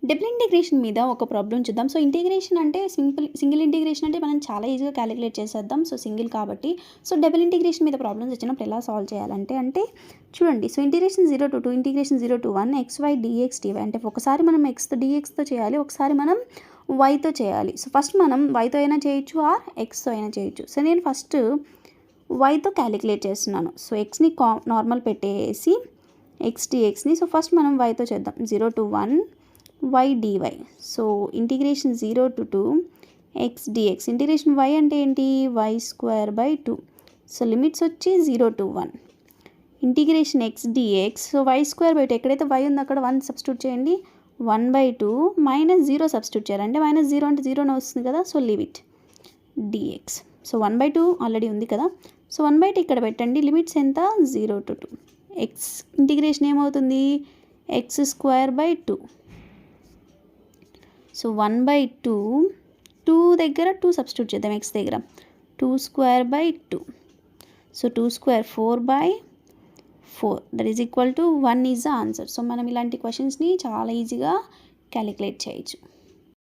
Double integration మీద ఒక problem చూద్దాం. సో ఇంటిగ్రేషన్ అంటే సింగిల్ ఇంటిగ్రేషన్ అంటే మనం చాలా ఈజీగా క్యాలిక్యులేట్ చేసేద్దాం. సో సింగిల్ కాబట్టి. సో డబుల్ ఇంటిగ్రేషన్ మీద ప్రాబ్లమ్స్ వచ్చినప్పుడు ఎలా సాల్వ్ చేయాలంటే చూడండి. So integration 0 to 2, integration 0 to 1 xy dx dy. అంటే ఒకసారి మనం xతో dxతో చేయాలి, ఒకసారి మనం yతో చేయాలి. సో ఫస్ట్ మనం yతో అయినా చేయొచ్చు ఆర్ xతో అయినా చేయొచ్చు. సో నేను ఫస్ట్ yతో క్యాలిక్యులేట్ చేస్తున్నాను. సో xని నార్మల్ పెట్టేసి x dxని సో ఫస్ట్ మనం yతో చేద్దాం. 0 to 1 y dy. So integration 0 to 2 x dx. Integration y అంటే ఏంటి, y square by 2. So limits వచ్చి 0 to 1. Integration x dx. So y square by 2, ఎక్కడైతే y ఉందో అక్కడ 1 సబ్స్టిట్యూట్ చేయండి. 1/2 మైనస్ 0 సబ్స్టిట్యూట్ చేయాలి, అంటే మైనస్ 0 అంటే 0 వస్తుంది కదా. So leave it dx. So 1/2 already ఉంది కదా. సో 1/2 ఇక్కడ పెట్టండి. లిమిట్స్ ఎంత, 0 to 2. x ఇంటిగ్రేషన్ ఏమవుతుంది, x స్క్వేర్ బై 2. సో 1/2, 2 దగ్గర 2 సబ్స్టిట్యూట్ చేద్దాం x దగ్గర. 2 square by 2. So 2 square 4/4. That is equal to 1 is the answer. So మనం ఇలాంటి క్వశ్చన్స్ని చాలా ఈజీగా క్యాలిక్యులేట్ చేయొచ్చు.